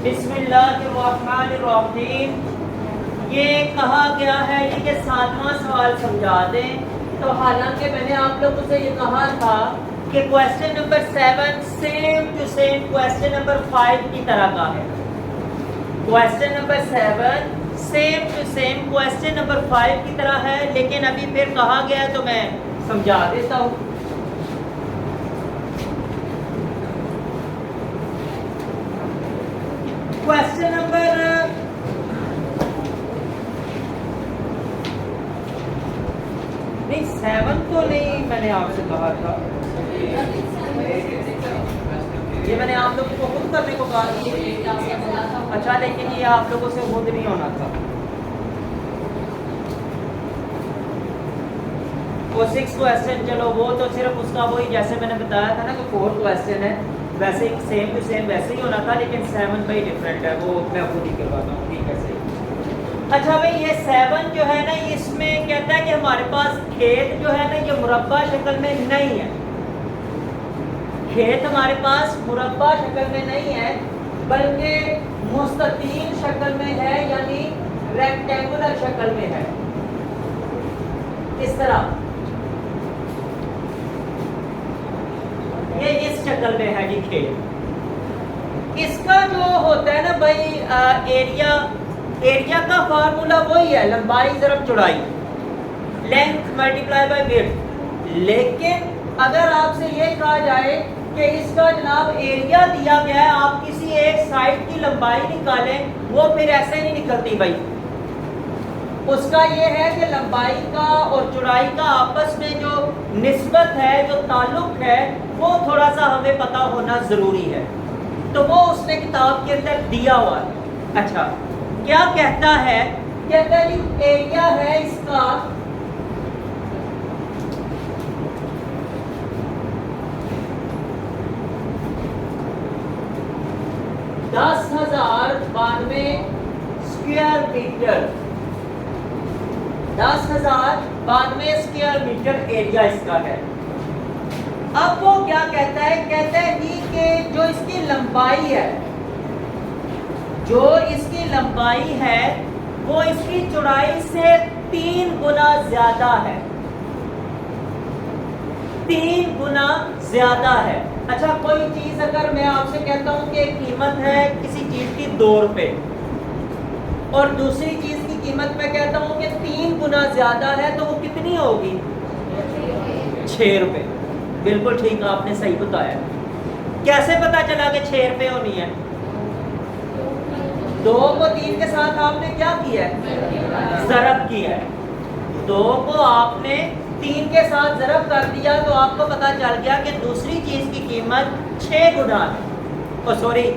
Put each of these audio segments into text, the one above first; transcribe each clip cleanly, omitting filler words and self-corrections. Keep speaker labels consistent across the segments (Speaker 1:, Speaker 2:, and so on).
Speaker 1: बिस्मिल्लाहिर्रहमानिर्रहीम। ये कहा गया है ये कि 7वां सवाल समझा दें। तो हालांकि मैंने आप लोगों से ये कहा था कि question number 7 same to same question number 5 की तरह का है। Question number 7 same to same question number 5 की तरह है, लेकिन अभी फिर कहा गया है तो मैं समझा देता हूँ। क्वेश्चन नंबर नहीं 7 तो नहीं मैंने आपसे कहा था, ये मैंने आप लोगों को खुद करने को कहा था। अच्छा, लेकिन ये आप लोगों से खुद नहीं होना था। वो 6 क्वेश्चन, चलो वो तो सिर्फ उसका वही जैसे मैंने बताया था ना कि 4 क्वेश्चन है, वैसे ही सेम टू सेम वैसे ही होना था, लेकिन 7 भाई डिफरेंट है, वो मैं खुद ही करवाता हूँ। ठीक है, सही। अच्छा भाई, ये 7 जो है ना, इसमें कहता है कि हमारे पास खेत जो है ना ये मुरब्बा शक्ल में नहीं है। खेत हमारे पास मुरब्बा शक्ल में नहीं है, बल्कि मुस्ततील शक्ल में है, यानी रेक्टेंगुलर शक्ल में है। इस तरह ये इस शक्ल में है जी खेत। इसका जो होता है ना भाई एरिया का फार्मूला वही है, लंबाई ज़रब चौड़ाई, लेंथ मल्टीप्लाई बाय विड्थ। लेकिन अगर आपसे ये कहा जाए कि इसका जनाब एरिया दिया गया है, आप किसी एक साइड की लंबाई निकालें, वो फिर ऐसे नहीं निकलती भाई। उसका ये है कि लंबाई का और चौड़ाई का आपस में जो निस्बत है, जो ताल्लुक है, वो थोड़ा सा हमें पता होना ज़रूरी है। तो वो उसने किताब के अंदर दिया हुआ है। अच्छा, क्या कहता है? कहता है जी एरिया है इसका 10,092 square metre. 10,092 square metre area इसका है। अब वो क्या कहता है? कहता है जी कि जो इसकी लंबाई है वो इसकी चौड़ाई से 3 गुना ज्यादा है। 3 गुना ज्यादा है। अच्छा, कोई चीज अगर मैं आपसे कहता हूं कि कीमत है किसी चीज की 2 रुपए, और दूसरी चीज की कीमत मैं कहता हूं कि 3 गुना ज्यादा है, तो वो कितनी होगी? 6 रुपए। बिल्कुल ठीक, आपने सही बताया। कैसे पता चला कि 6 रुपए होनी है? 2 को 3 के साथ आपने क्या किया है? ज़रब किया है। 2 को आपने 3 के साथ ज़रब कर दिया, तो आपको पता चल गया कि दूसरी चीज़ की कीमत 6 गुना है,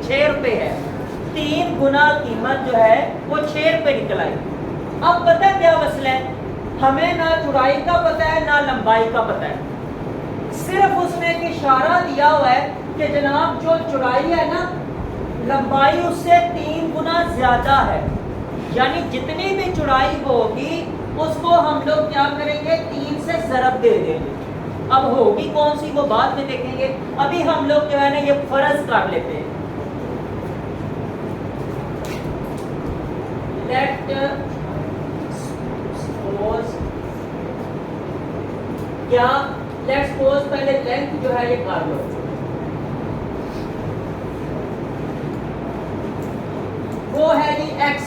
Speaker 1: 6 रुपए है। 3 गुना कीमत जो है वो 6 रुपए निकल आई। अब पता क्या मसला है? हमें ना चौड़ाई का पता है ना लंबाई का पता है, सिर्फ उसने एक इशारा दिया हुआ है कि जनाब जो चौड़ाई है ना, लंबाई उससे 3 गुना ज्यादा है। यानी जितनी भी चौड़ाई होगी उसको हम लोग क्या करेंगे? 3 से ज़रब दे देंगे। अब होगी कौन सी वो बाद में देखेंगे, अभी हम लोग जो है ना ये फर्ज कर लेते हैं। लेट सपोज क्या लेट्स सपोज पहले लेंथ जो है ये कर लो। वो है जी x,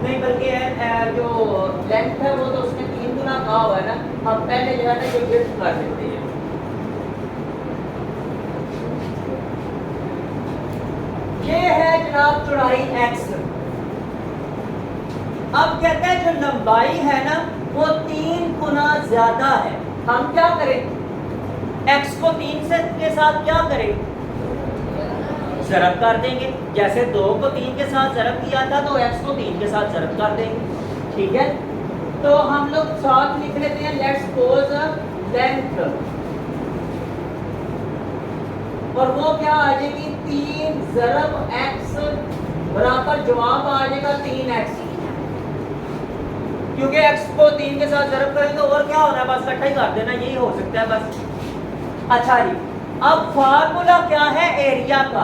Speaker 1: नहीं बल्कि जो लेंथ है वो तो उसने 3 गुना कहा हुआ है ना। हम पहले जो है ना ये विड्थ कर देते हैं। ये है जनाब चौड़ाई x। अब कहते हैं जो लंबाई है ना वो 3 गुना ज्यादा है। हम क्या करें? x को 3 से के साथ क्या करें? ज़रब कर देंगे। जैसे 2 को 3 के साथ ज़रब किया था, तो x को 3 के साथ ज़रब कर देंगे। ठीक है, तो हम लोग साथ लिख लेते हैं लेट्स सपोज लेंथ, और वो क्या आ जाएगी? 3 ज़रब x बराबर जवाब आ जाएगा 3x, क्योंकि x को 3 के साथ ज़रब करेंगे तो और क्या होना है? बस इकट्ठा ही कर देना, यही हो सकता है बस। अच्छा जी, अब फार्मूला क्या है एरिया का?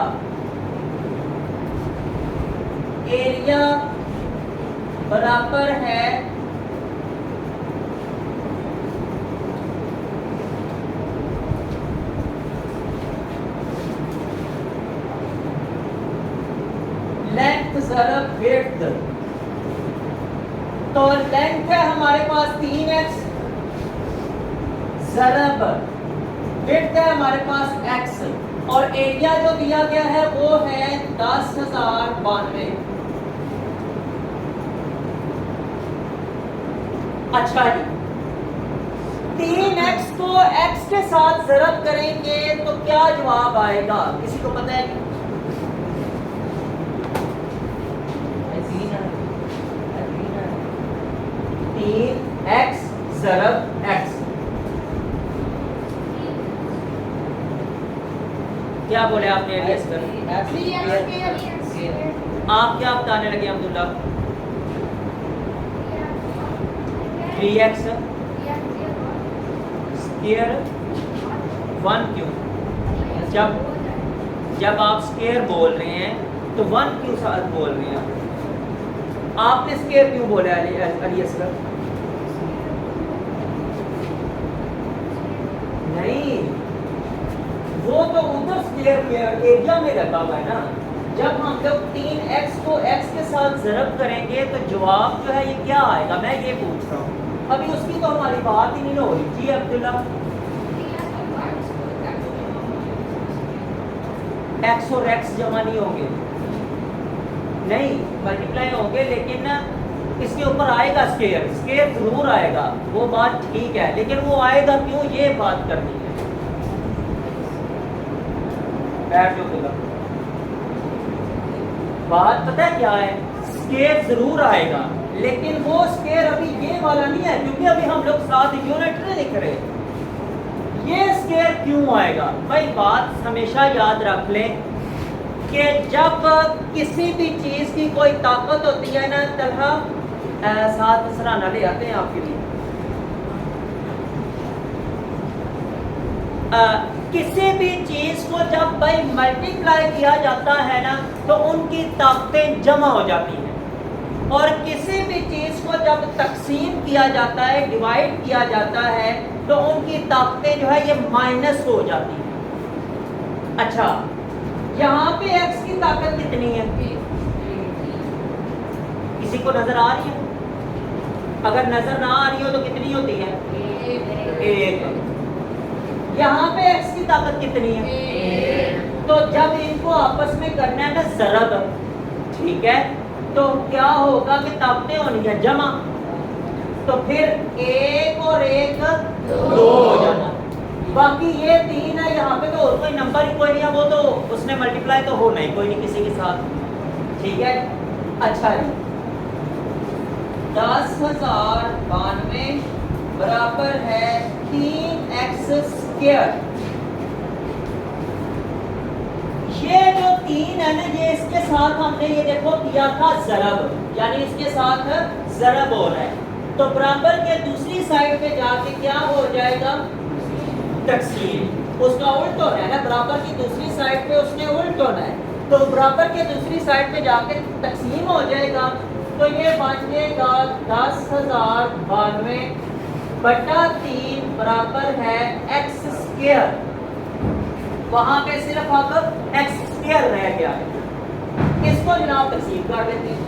Speaker 1: एरिया बराबर है लेंथ ज़रब विड्थ। तो लेंथ है हमारे पास 3x ज़रब विड्थ है हमारे पास x, और एरिया जो दिया गया है वो है 10,092। अच्छा जी, 3x को x के साथ ज़रब करेंगे तो क्या जवाब आएगा? किसी को पता है? 3x ज़रब x क्या बोले आपने? एरिया आप क्या बताने लगे अब्दुल्ला? 3x स्क्वायर 1 क्यों? जब आप स्क्वायर बोल रहे हैं तो 1 क्यों साथ बोल रहे हैं? आपने स्क्वायर क्यों बोला अली असगर? नहीं, वो तो उधर स्क्वायर एरिया में लगा हुआ है ना। जब हम लोग 3x को x के साथ ज़रब करेंगे तो जवाब जो है ये क्या आएगा? मैं ये पूछ रहा हूँ, अभी उसकी तो हमारी बात ही नहीं हो रही। जी अब्दुल्ला, x और x जमा नहीं होंगे, नहीं मल्टीप्लाई होंगे, लेकिन इसके ऊपर आएगा स्क्वायर। स्क्वायर जरूर आएगा, वो बात ठीक है, लेकिन वो आएगा क्यों, ये बात करनी है। बैठ जो बात पता है क्या है? स्क्वायर जरूर आएगा, लेकिन वो स्क्वायर अभी ये वाला नहीं है, क्योंकि अभी हम लोग साथ यूनिट नहीं लिख रहे। ये स्क्वायर क्यों आएगा भाई? बात हमेशा याद रख लें कि जब किसी भी चीज की कोई ताकत होती है ना, तलहा साथ सराहना ले आते हैं आपके लिए। किसी भी चीज को जब भाई मल्टीप्लाई किया जाता है ना, तो उनकी ताकतें जमा हो जाती हैं, और किसी भी चीज को जब तकसीम किया जाता है, डिवाइड किया जाता है, तो उनकी ताकतें जो है ये माइनस हो जाती हैं। अच्छा, यहाँ पे x की ताकत कितनी है? किसी को नजर आ रही है? अगर नजर ना आ रही हो तो कितनी होती है? 1। यहाँ पे x की ताकत कितनी है? तो जब इनको आपस में करना है ना ज़रब, ठीक है, तो क्या होगा कि ताकतें होनी है जमा, तो फिर 1 और 1 2 हो जाना। बाकी ये 3 है, यहाँ पे तो और कोई नंबर ही कोई नहीं है, वो तो उसने मल्टीप्लाई तो होना ही कोई नहीं किसी के साथ, ठीक है। अच्छा जी, 10,092 बराबर है 3x स्क्वायर। ये जो 3 है ना, ये इसके साथ हमने ये देखो किया था ज़रब, यानी इसके साथ ज़रब हो रहा है, तो बराबर के दूसरी साइड पे जाके क्या हो जाएगा? तकसीम। उसका उल्ट होना है ना, बराबर की दूसरी साइड पे उसने उल्ट होना है, तो बराबर के दूसरी साइड पे जाके तकसीम हो जाएगा। तो ये बन जाएगा 10,092 बटा 3 बराबर है x स्क्वायर। वहां पे सिर्फ अब x स्क्वायर रह गया है, इसको जनाब तकसीम कर लेते हैं।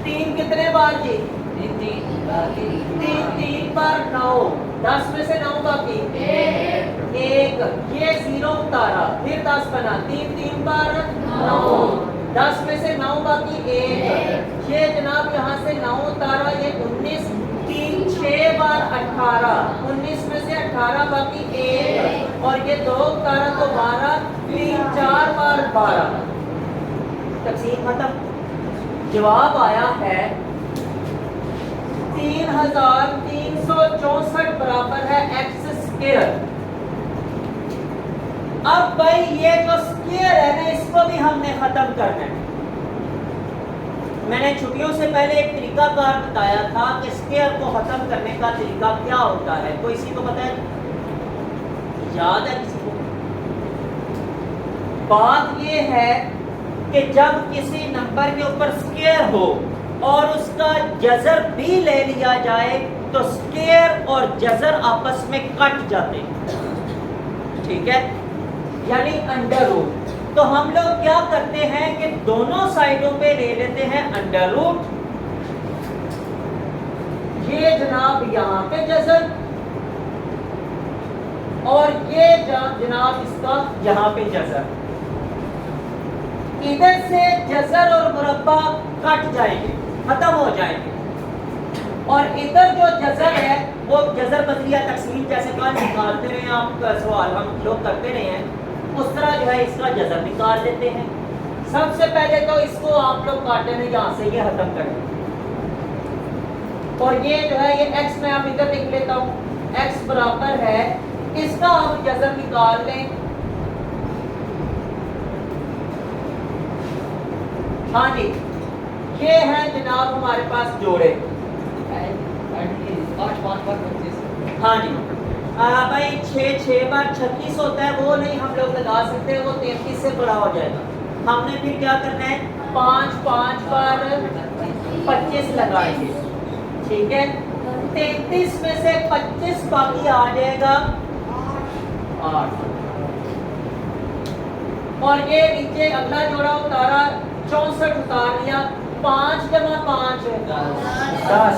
Speaker 1: 3 कितने बार जी? 3 बार 9, 10 में से 9 बाकी 1, ये 0 उतारा, फिर 10 बना, 3 बार 9, 10 में से 9 बाकी 1, ये जनाब यहाँ से 9 उतारा, ये 19, 3 6 बार 18, 19 में से 18 बाकी 1, और ये 2 उतारा तो 12, 3 4 बार 12। तकसीम खत्म। जवाब आया है 3,364 बराबर है x स्क्वायर। अब भाई ये जो स्क्वायर है ना, इसको भी हमने खत्म करना है। मैंने छुट्टियों से पहले एक तरीकाकार बताया था कि स्क्वायर को खत्म करने का तरीका क्या होता है। कोई किसी को पता है, याद है किसी को? बात ये है कि जब किसी नंबर के ऊपर स्क्वायर हो और उसका जज़र भी ले लिया जाए तो स्क्वायर और जज़र आपस में कट जाते हैं, ठीक है, यानी अंडर रूट। तो हम लोग क्या करते हैं कि दोनों साइडों पे ले लेते हैं अंडर रूट। ये जनाब यहां पे जज़र और ये जनाब इसका यहां पे जज़र। इधर से जज़र और मुरब्बा कट जाएंगे, खत्म हो जाएंगे, और इधर जो जज़र है वो जज़र बदलिया तकसीम जैसे कहा निकालते रहे आप, सवाल हम लोग करते रहे हैं, उस तरह जो है इसका जज़र निकाल लेते हैं। सबसे पहले तो इसको आप लोग काटे नहीं, यहाँ से ये खत्म करें, और ये जो है ये x में आप इधर लिख लेता हूँ, x बराबर है, इसका हम जज़र निकाल लें। हाँ जी, ये है जनाब हमारे पास जोड़े। हाँ जी भाई 6 6 बार 36 होता है, वो नहीं हम लोग लगा सकते, वो 33 से बड़ा हो जाएगा। हमने फिर क्या करना है, 5 5 बार 25 लगाएंगे, ठीक है। 33 में से 25 बाकी आ जाएगा 8, और ये नीचे अगला जोड़ा उतारा 64 उतार लिया, 5 जमा 5 10।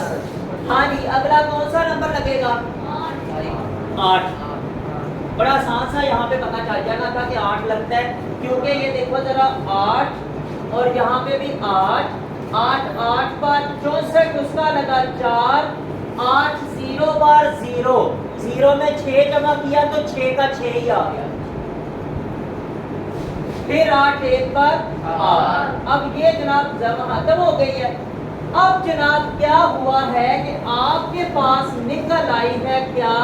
Speaker 1: हाँ जी, अगला कौन सा नंबर लगेगा, 8। बड़ा आसान सा यहाँ पे पता चल जाना था कि 8 लगता है, क्योंकि ये देखो जरा 8 और यहाँ पे भी 8 8 8 बार 64, उसका लगा 4 8 0 बार 0 0 में 6 जमा किया तो 6 का 6 ही आ गया, फिर 8 एक बार 8। अब ये जनाब जमा खत्म हो गई है। अब जनाब क्या हुआ है कि आपके पास निकल आई है क्या,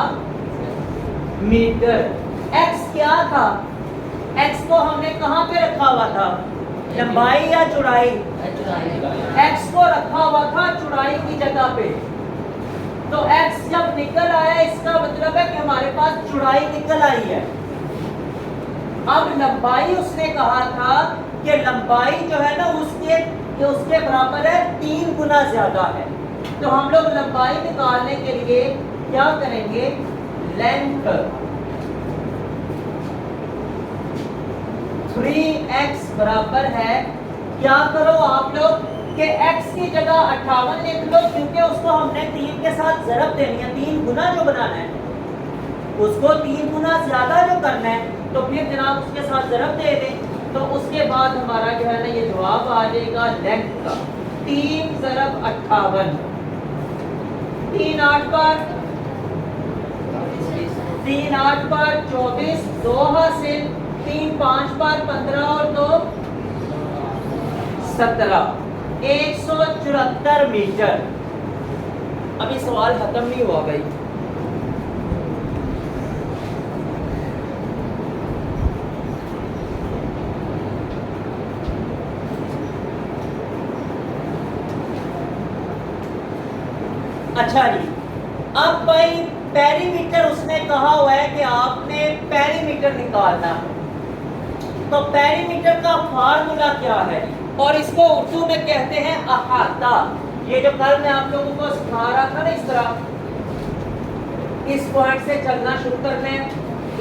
Speaker 1: मीटर। x क्या था, x को हमने कहाँ पे रखा हुआ था, लंबाई या चौड़ाई, x को रखा हुआ था चौड़ाई की जगह पे। तो x जब निकल आया इसका मतलब है कि हमारे पास चौड़ाई निकल आई है। अब लंबाई उसने कहा था कि लंबाई जो है ना उसके बराबर है 3 गुना ज्यादा है। तो हम लोग लंबाई निकालने के लिए क्या करेंगे, लेंथ 3x बराबर है, क्या करो आप लोग कि x की जगह 58 लिख लो, क्योंकि उसको हमने 3 के साथ ज़रब देनी है, 3 गुना जो बनाना है उसको 3 गुना ज्यादा जो करना है, तो फिर जनाब उसके साथ ज़रब दे दें, तो उसके बाद हमारा जो है ना ये जवाब आ जाएगा लेंथ का 3 ज़रब 58, 3 8 बार 24, 2 हासिल, 3 5 बार 15 और 2 17, 174 मीटर। अभी सवाल खत्म नहीं हुआ भाई। अच्छा जी, अब भाई पेरीमीटर उसने कहा हुआ है कि आपने पेरीमीटर निकालना है, तो पेरीमीटर का फार्मूला क्या है, और इसको उर्दू में कहते हैं अहाता। ये जो कल मैं आप लोगों को सिखा रहा था ना, इस तरह इस पॉइंट से चलना शुरू करना है,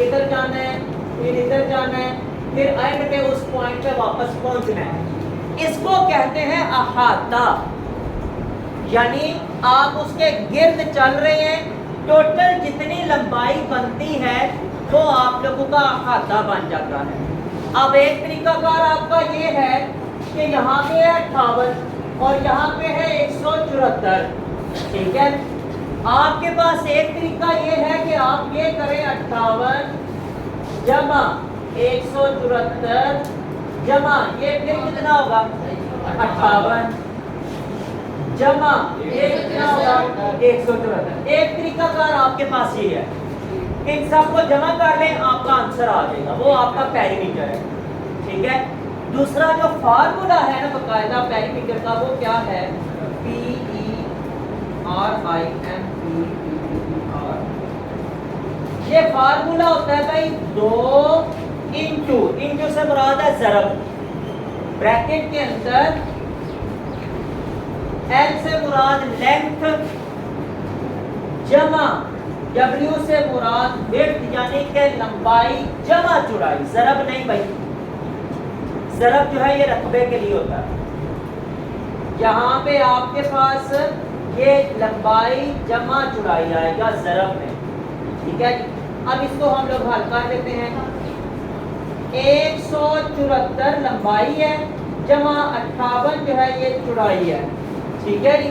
Speaker 1: इधर जाना है, फिर इधर जाना है, फिर एंड पे उस पॉइंट पे वापस पहुंचना है, इसको कहते हैं अहाता। यानी आप उसके गिर्द चल रहे हैं, टोटल जितनी लंबाई बनती है वो आप लोगों का अहाता बन जाता है। अब एक तरीकाकार आपका ये है कि यहाँ पे है 58 और यहाँ पे है 174, ठीक है। आपके पास एक तरीका ये है कि आप ये करें 58 जमा 174 जमा ये फिर कितना होगा 58 जमा ये कितना होगा 174। एक तरीकाकार आपके पास ये है, इन सबको जमा कर लें आपका आंसर आ जाएगा, वो आपका पेरीमीटर है, ठीक है। दूसरा जो फार्मूला है ना बकायदा पेरीमीटर का, वो क्या है? PERIMETR। ये फार्मूला होता है भाई 2 इंटू से मुराद है ज़रब, ब्रैकेट के अंदर L से मुराद लेंथ जमा W से मुराद विड्थ यानी कि लंबाई जमा चौड़ाई, ज़रब नहीं भाई। ज़रब जो है ये रकबे के लिए होता है। यहाँ पे आपके पास ये लंबाई जमा चौड़ाई आएगा ज़रब में, ठीक है जी। अब इसको हम लोग हल कर लेते हैं। 174 लंबाई है जमा 58 जो है ये चौड़ाई है, ठीक है जी।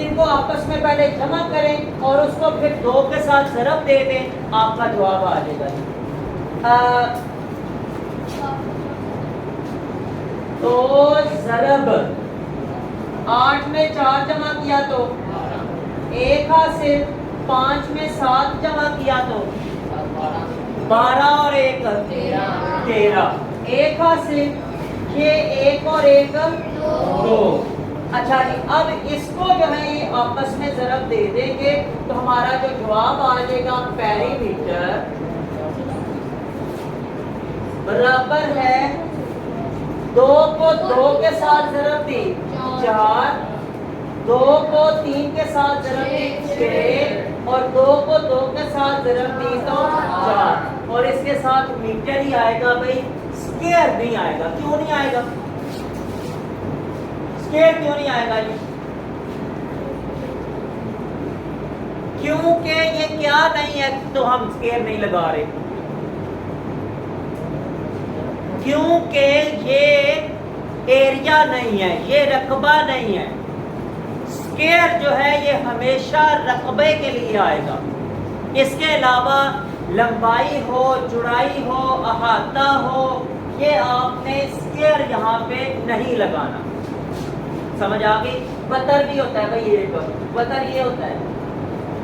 Speaker 1: इनको आपस में पहले जमा करें और उसको फिर 2 के साथ ज़रब दे दें, आपका जवाब आ जाएगा जी। तो ज़रब 8 में 4 जमा किया तो 1 से 5 में 7 जमा किया तो 12 और 1 13। 1 से ये 1 और 1 2। अच्छा जी, अब इसको जो है ये आपस में ज़रब दे देंगे तो हमारा जो जवाब आ जाएगा पेरीमीटर बराबर है 2 को 2 के साथ ज़रब दी 4, 2 को 3 के साथ ज़रब दी 6 और 2 को 2 के साथ ज़रब दी तो 4। और इसके साथ मीटर ही आएगा भाई, स्क्वायर नहीं आएगा। क्यों नहीं आएगा? स्क्वायर क्यों नहीं आएगा जी? क्योंकि ये क्या नहीं है तो हम स्क्वायर नहीं लगा रहे, क्योंकि ये एरिया नहीं है, ये रकबा नहीं है। स्क्वायर जो है ये हमेशा रकबे के लिए आएगा। इसके अलावा लंबाई हो, चौड़ाई हो, अहाता हो, ये आपने स्क्वायर यहाँ पे नहीं लगाना। समझ आ गई? बतर भी होता है भाई, ये बतर ये होता है,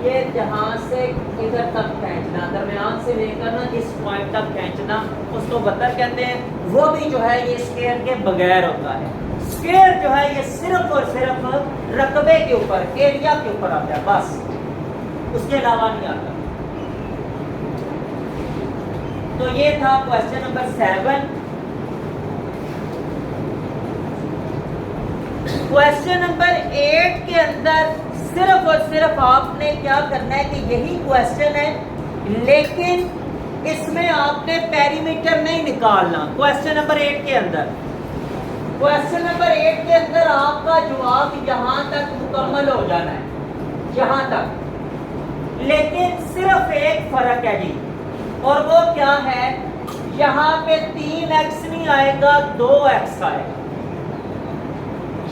Speaker 1: ये जहाँ से इधर तक खींचना, दरमियान से लेकर ना इस पॉइंट तक खींचना, उसको बतर कहते हैं। वो भी जो है ये स्क्वायर के बगैर होता है। स्क्वायर जो है ये सिर्फ और सिर्फ रकबे के ऊपर, एरिया के ऊपर आता है, बस उसके अलावा नहीं आता। तो ये था क्वेश्चन नंबर 7। क्वेश्चन नंबर 8 के अंदर सिर्फ और सिर्फ आपने क्या करना है कि यही क्वेश्चन है, लेकिन इसमें आपने पेरीमीटर नहीं निकालना। क्वेश्चन नंबर 8 के अंदर आपका जवाब यहाँ तक मुकम्मल हो जाना है, यहाँ तक। लेकिन सिर्फ एक फर्क है जी, और वो क्या है? यहाँ पे 3x नहीं आएगा, 2x आएगा।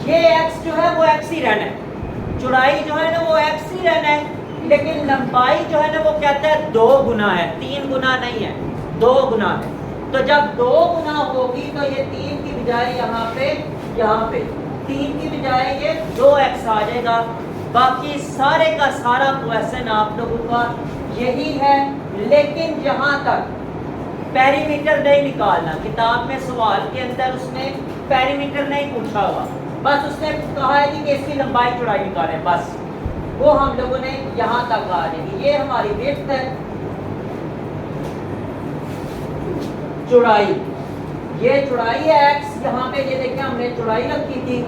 Speaker 1: ये x जो है वो x ही रहना है, चौड़ाई जो है ना वो x ही रहना है, लेकिन लंबाई जो है ना वो कहता है 2 गुना है, 3 गुना नहीं है, 2 गुना है। तो जब 2 गुना होगी तो ये 3 की बजाय यहाँ पे 3 की बजाय ये 2x आ जाएगा। बाकी सारे का सारा क्वेश्चन आप लोगों का यही है, लेकिन जहाँ तक पेरीमीटर नहीं निकालना, किताब में सवाल के अंदर उसने पेरीमीटर नहीं पूछा हुआ, बस उसने कहा है कि इसकी लंबाई चौड़ाई निकालें, बस वो हम लोगों ने यहाँ तक आ जाएगी। ये हमारी विड्थ है, चौड़ाई, ये चौड़ाई है x, यहाँ पे ये देखें हमने चौड़ाई रखी थी,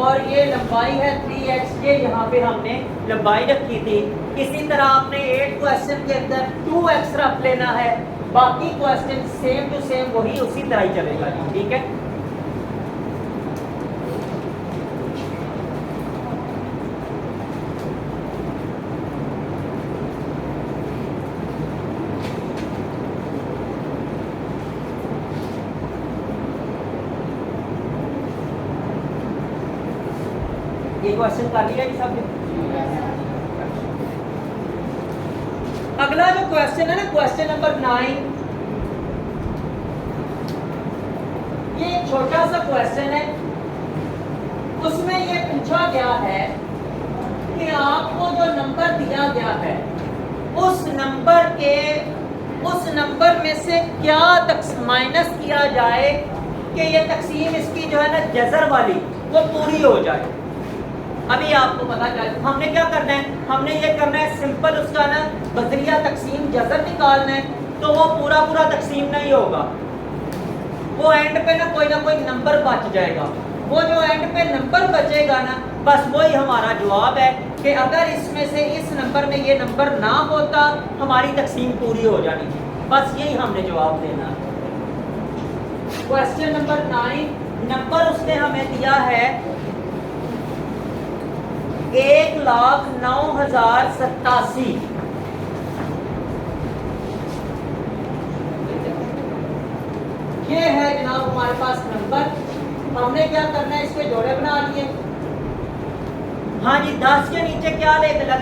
Speaker 1: और ये लंबाई है 3x, ये यहाँ पे हमने लंबाई रखी थी। इसी तरह आपने 8 क्वेश्चन के अंदर 2x रख लेना है, बाकी क्वेश्चन सेम टू सेम वही उसी तरह ही चलेगा जी, ठीक है। ये क्वेश्चन कर लिया कि सब? अगला जो क्वेश्चन है ना, क्वेश्चन नंबर 9, ये एक छोटा सा क्वेश्चन है। उसमें ये पूछा गया है कि आपको जो नंबर दिया गया है उस नंबर में से क्या माइनस किया जाए कि ये तकसीम इसकी जो है ना जज़र वाली वो पूरी हो जाए। अभी आपको पता चल हमने क्या करना है, हमने ये करना है सिंपल उसका ना बजरिया तकसीम जज़र निकालना है, तो वो पूरा पूरा तकसीम नहीं होगा, वो एंड पे ना कोई नंबर बच जाएगा। वो जो एंड पे नंबर बचेगा ना, बस वही हमारा जवाब है कि अगर इसमें से इस नंबर में ये नंबर ना होता हमारी तकसीम पूरी हो जानी थी। बस यही हमने जवाब देना। क्वेश्चन नंबर 9, नंबर उसने हमें दिया है 1,09,087। ये है जनाब हमारे पास नंबर। हमने क्या करना है, इसके जोड़े बना लिए। हाँ जी, 10 के नीचे क्या लगेगा?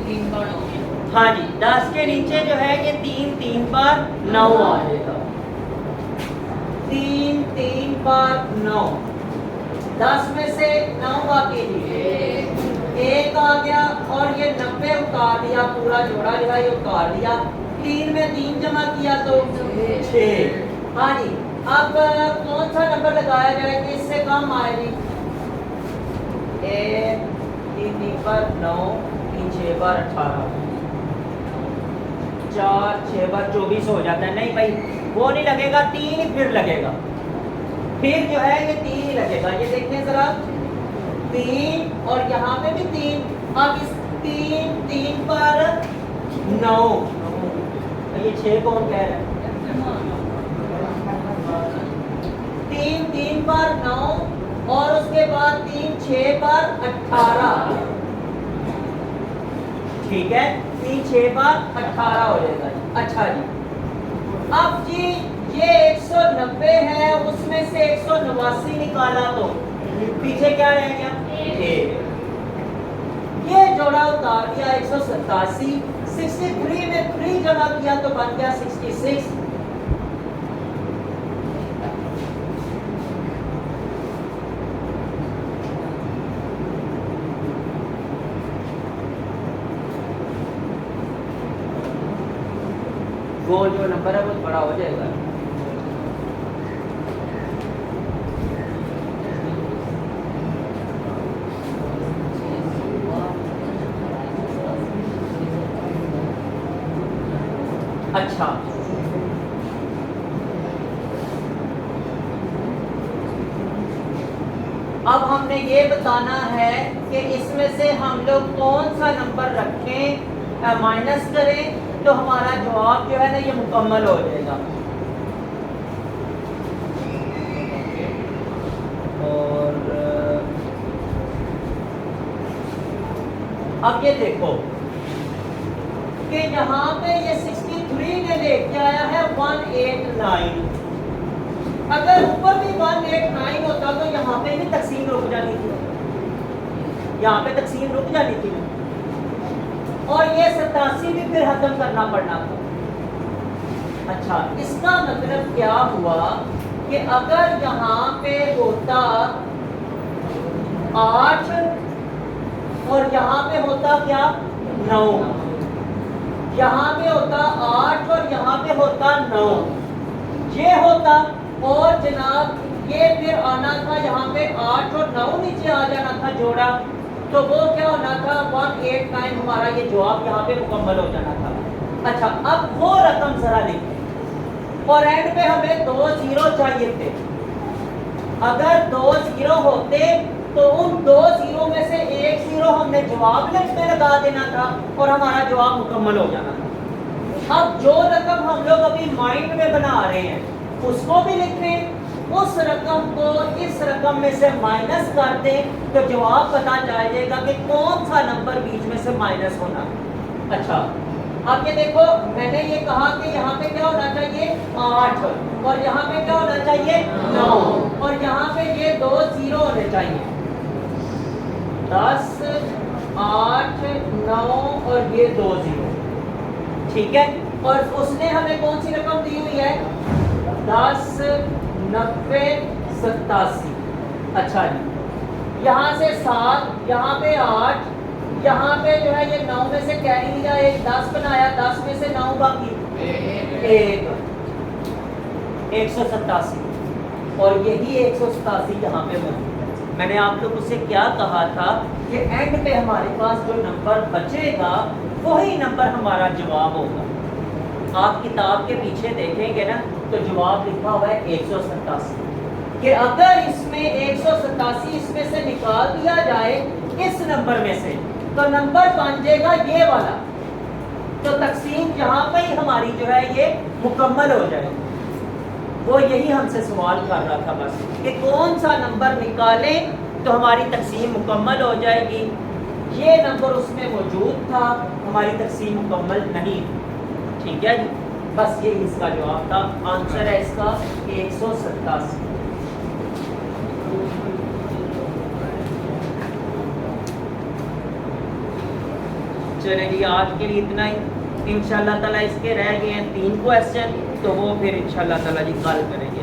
Speaker 2: 3 बार हो गया।
Speaker 1: हाँ जी, 10 के नीचे जो है ये 3 बार 9 आ जाएगा। 3 बार 9, 10 में से 9 बाकी एक आ गया और ये 90 उतार दिया, पूरा जोड़ा जो है ये उतार दिया। 3 में 3 जमा किया तो 6। हाँ जी, अब कौन सा नंबर लगाया जाए कि इससे कम आएगी? 3 बार 9, 6 बार 18, 4 6 बार 24 हो जाता है। नहीं भाई वो नहीं लगेगा, 3 ही फिर लगेगा। फिर जो है ये 3 ही लगेगा। ये देखिए जरा, 3 और यहाँ पे भी 3। अब इस 3 पर 9, ये 6 कौन कह रहा है? 3 बार 9 और उसके बाद 3 6 बार 18। ठीक है, 3 6 बार 18 हो जाएगा। अच्छा जी, अब जी ये 190 है, उसमें से 189 निकाला तो पीछे क्या रह गया? 1। ये जोड़ा उतार दिया 187। 63 में 3 जमा किया तो बन गया 66। वो जो नंबर है वो बड़ा हो जाएगा। अच्छा, अब हमने ये बताना है कि इसमें से हम लोग कौन सा नंबर रखें, माइनस करें तो हमारा जवाब जो है ना ये मुकम्मल हो जाएगा। और अब ये देखो कि यहाँ पे ये 63 ने लेके आया है 189। अगर ऊपर भी 189 होता तो यहाँ पे भी तकसीम रुक जानी थी, यहाँ पे तकसीम रुक जानी थी और ये 87 भी फिर खत्म करना पड़ना था। अच्छा, इसका मतलब क्या हुआ कि अगर यहाँ पे होता 8 और यहाँ पे होता क्या 9, यहाँ पे होता 8 और यहाँ पे होता 9, ये होता और जनाब ये फिर आना था यहाँ पे 8 और 9 नीचे आ जाना था जोड़ा, तो वो क्या होना था 189। हमारा ये जवाब यहाँ पे मुकम्मल हो जाना था। अच्छा, अब वो रकम जरा लिखें और एंड पे हमें 2 0 चाहिए थे। अगर 2 0 होते तो उन 2 0 में से 1 0 हमने जवाब लिस्ट में लगा देना था और हमारा जवाब मुकम्मल हो जाना था। अब जो रकम हम लोग अभी माइंड में बना रहे हैं उसको भी लिख लें, उस रकम को इस रकम में से माइनस कर दें तो जवाब पता चल जाएगा कि कौन सा नंबर बीच में से माइनस होना। अच्छा, अब ये देखो मैंने ये कहा कि यहाँ पे क्या होना चाहिए 8 और यहाँ पे क्या होना चाहिए 9 और यहाँ पे ये 2 0 होने चाहिए। 10 8 9 और ये 2 0। ठीक है, और उसने हमें कौन सी रकम दी हुई है 10 90 87। अच्छा जी, यहाँ से 7, यहाँ पे 8, यहाँ पे जो है ये 9 में से कैरी लिया, एक 10 बनाया, 10 में से 9 बाकी 1 187। और यही 187 यहाँ पे मौजूद है। मैंने आप लोगों से क्या कहा था कि एंड पे हमारे पास जो नंबर बचेगा वही नंबर हमारा जवाब होगा। आप किताब के पीछे देखेंगे ना तो जवाब लिखा हुआ है 187, कि अगर इसमें 187 इसमें से निकाल दिया जाए इस नंबर में से तो नंबर बन जाएगा ये वाला। तो तकसीम यहाँ पे ही हमारी जो है ये मुकम्मल हो जाएगी। वो यही हमसे सवाल कर रहा था बस कि कौन सा नंबर निकालें तो हमारी तकसीम मुकम्मल हो जाएगी। ये नंबर उसमें मौजूद था, हमारी तकसीम मुकम्मल नहीं। ठीक है जी, बस ये इसका जवाब था। आंसर है इसका 187। चलिए जी, आज के लिए इतना ही। इंशाल्लाह ताला इसके रह गए हैं 3 क्वेश्चन, तो वो फिर इंशाल्लाह ताला जी कल करेंगे।